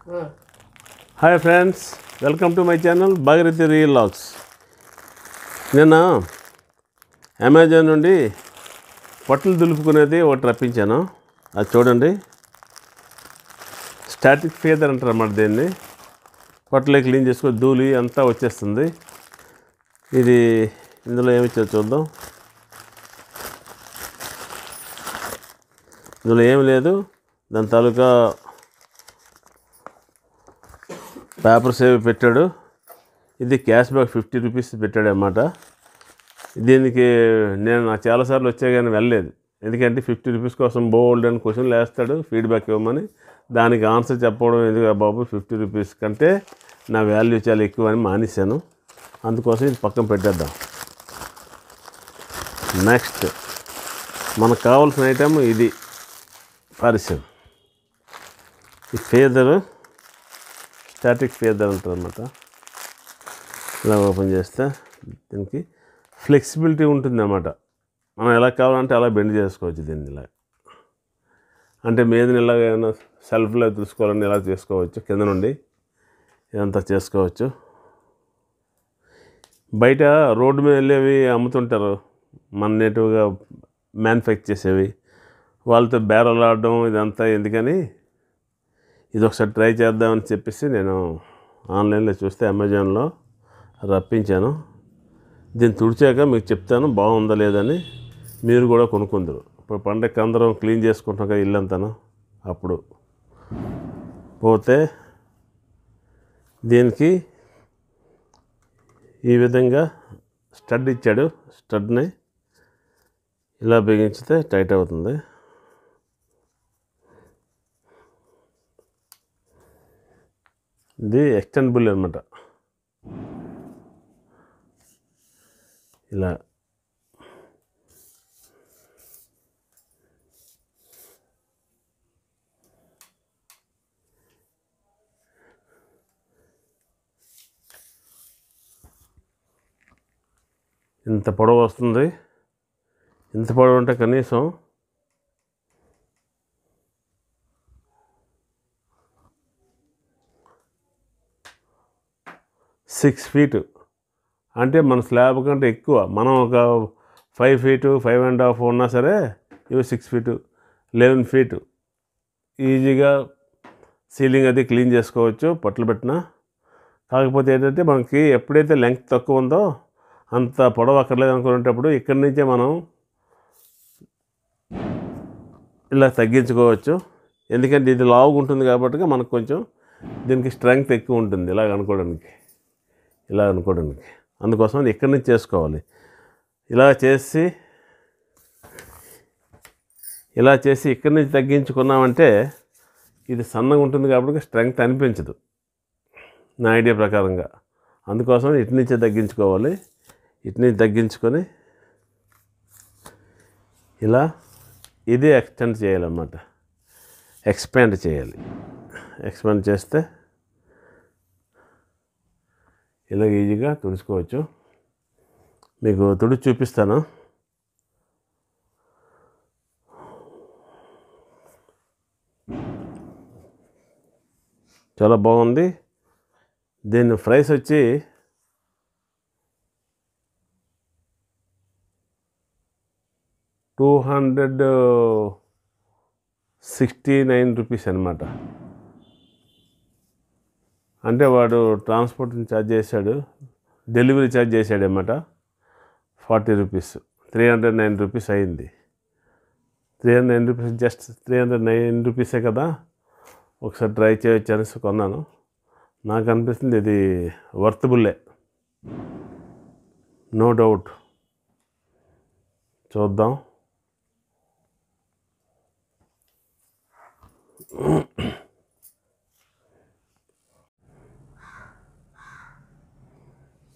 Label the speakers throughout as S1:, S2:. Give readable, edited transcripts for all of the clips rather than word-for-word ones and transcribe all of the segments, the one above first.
S1: Hi friends, welcome to my channel Bhagirathi real logs. నిన్న Amazon నుండి పొట్టలు దులుపుకునేది ఒకటి రప్పించాను. అది చూడండి. స్టాటిక్ ఫీదర్ అంటారు అన్నమాట దీన్ని. పొట్టలే క్లీన్ చేసుకొని ధూళి అంతా వచ్చేస్తుంది. ఇది ఇందులో ఏమిచ్చో చూద్దాం. ఇందులో ఏమి లేదు, దాని తాలూకా పేపర్స్ ఏవి పెట్టాడు. ఇది క్యాష్ బ్యాక్ 50 రూపీస్ పెట్టాడు అన్నమాట. దీనికి నేను చాలాసార్లు వచ్చా కానీ వెళ్ళలేదు. ఎందుకంటే 50 రూపీస్ కోసం బోల్డ్ అని క్వశ్చన్లు వేస్తాడు ఫీడ్బ్యాక్ ఇవ్వమని. దానికి ఆన్సర్ చెప్పడం ఎందుకు బాబు, 50 రూపీస్ కంటే నా వాల్యూ చాలా ఎక్కువ అని మానేశాను. అందుకోసం ఇది పక్కన పెట్టేద్దాం. నెక్స్ట్ మనకు కావాల్సిన ఐటమ్ ఇది పారిషన్. ఈ ఫేదరు స్టాటిక్ ఫీదర్ అంటారు అన్నమాట. ఇలా ఓపెన్ చేస్తే దీనికి ఫ్లెక్సిబిలిటీ ఉంటుంది అన్నమాట. మనం ఎలా కావాలంటే అలా బెండ్ చేసుకోవచ్చు దీన్ని. ఇలా అంటే మీదని ఇలా ఏమైనా సెల్ఫ్లో తీసుకోవాలని ఇలా చేసుకోవచ్చు. కింద నుండి ఇదంతా చేసుకోవచ్చు. బయట రోడ్డు మీద వెళ్ళేవి అమ్ముతుంటారు, మన నేటివ్గా మ్యానుఫ్యాక్చర్ చేసేవి. వాళ్ళతో బేరాలు ఆడడం ఇదంతా ఎందుకని ఇది ఒకసారి ట్రై చేద్దామని చెప్పేసి నేను ఆన్లైన్లో చూస్తే అమెజాన్లో రప్పించాను. దీన్ని తుడిచాక మీకు చెప్తాను బాగుందా లేదని. మీరు కూడా కొనుక్కుందరు. ఇప్పుడు పండగకి అందరం క్లీన్ చేసుకుంటాం కదా ఇల్లంతాను. అప్పుడు పోతే దీనికి ఈ విధంగా స్టడ్ ఇచ్చాడు. స్టడ్ని ఇలా బిగించితే టైట్ అవుతుంది. ఇది ఎక్స్టెండబుల్ అనమాట. ఇలా ఇంత పొడవు వస్తుంది. ఇంత పొడవు అంటే కనీసం 6 ఫీటు, అంటే మన స్లాబ్ కంటే ఎక్కువ. మనం ఒక 5 ఫీటు 5.5 ఉన్నా సరే ఇవి 6 ఫీటు 11 ఫీటు ఈజీగా సీలింగ్ అది క్లీన్ చేసుకోవచ్చు పట్లు పెట్టిన. కాకపోతే ఏంటంటే మనకి ఎప్పుడైతే లెంగ్త్ తక్కువ ఉందో అంత పొడవు అక్కర్లేదు అనుకునేటప్పుడు ఇక్కడి నుంచే మనం ఇలా తగ్గించుకోవచ్చు. ఎందుకంటే ఇది లావుగా ఉంటుంది కాబట్టి మనకు కొంచెం దీనికి స్ట్రెంగ్త్ ఎక్కువ ఉంటుంది ఇలా అనుకోవడానికి. అందుకోసం ఇక్కడి నుంచి చేసుకోవాలి. ఇలా చేసి ఇక్కడి నుంచి తగ్గించుకున్నామంటే ఇది సన్నగా ఉంటుంది కాబట్టి స్ట్రెంగ్త్ అనిపించదు నా ఐడియా ప్రకారంగా. అందుకోసం ఇటు నుంచే తగ్గించుకోవాలి. ఇటు నుంచి తగ్గించుకొని ఇలా ఇది ఎక్స్టెండ్ చేయాలన్నమాట. ఎక్స్పాండ్ చేయాలి. ఎక్స్పాండ్ చేస్తే ఇలా ఈజీగా తుడుచుకోవచ్చు. మీకు తుడిచి చూపిస్తాను. చాలా బాగుంది. దీని ప్రైస్ వచ్చి ₹269 అనమాట. అంటే వాడు ట్రాన్స్పోర్ట్ని ఛార్జ్ చేశాడు, డెలివరీ ఛార్జ్ చేశాడు అన్నమాట. 40 రూపీస్, 309 రూపీస్ అయింది. 309 రూపీస్, జస్ట్ 309 రూపీసే కదా, ఒకసారి ట్రై చేయొచ్చు అనేసి కొన్నాను. నాకు అనిపిస్తుంది ఇది వర్తబుల్లే, నో డౌట్. చూద్దాం.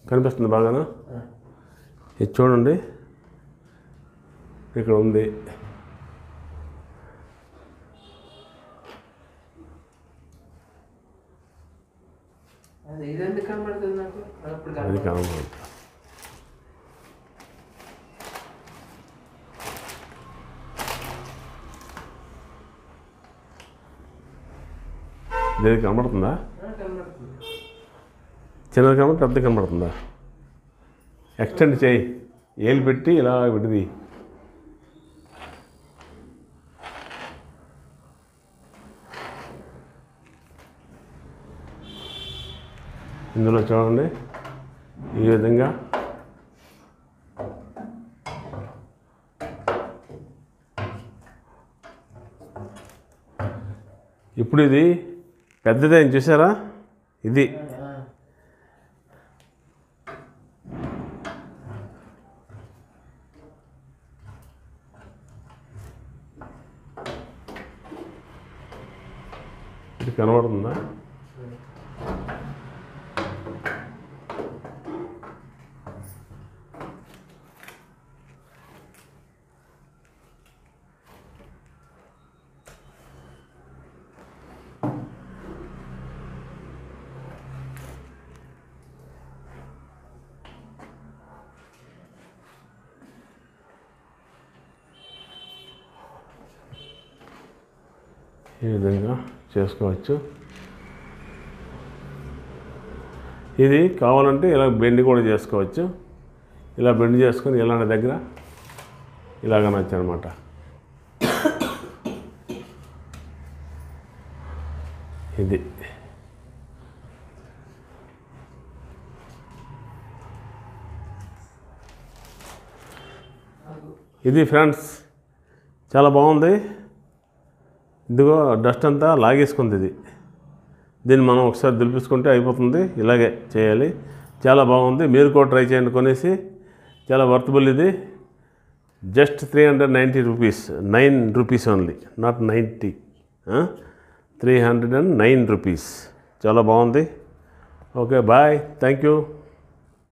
S1: కనిపిస్తుంది బాగానా? ఇది చూడండి, ఇక్కడ ఉంది.
S2: ఇది కనబడుతుంది నాకు.
S1: అది కనబడుతుంది. దీనికి కనబడుతుందా? చిన్నది కనబడి పెద్ద కనబడుతుందా? ఎక్స్టెండ్ చేయి, ఏలు పెట్టి ఇలా విడిది. ఇందులో చూడండి ఈ విధంగా ఇప్పుడు ఇది పెద్దదే చూసారా? ఇది ఇది కనబడుతుందా? ఈ విధంగా చేసుకోవచ్చు. ఇది కావాలంటే ఇలా బెండ్ కూడా చేసుకోవచ్చు. ఇలా బెండ్ చేసుకొని ఇలాంటి దగ్గర ఇలాగ నచ్చు అనమాట. ఇది ఫ్రెండ్స్ చాలా బాగుంది. ఇదిగో డస్ట్ అంతా లాగేసుకుంది. దీన్ని మనం ఒకసారి దులిపించుకుంటే అయిపోతుంది. ఇలాగే చేయాలి. చాలా బాగుంది. మీరు కూడా ట్రై చేయండి కొనేసి. చాలా వర్తబుల్. ఇది just 390 rupees, 9 rupees only, not 90, 309 rupees. చాలా బాగుంది. Okay, bye, thank you.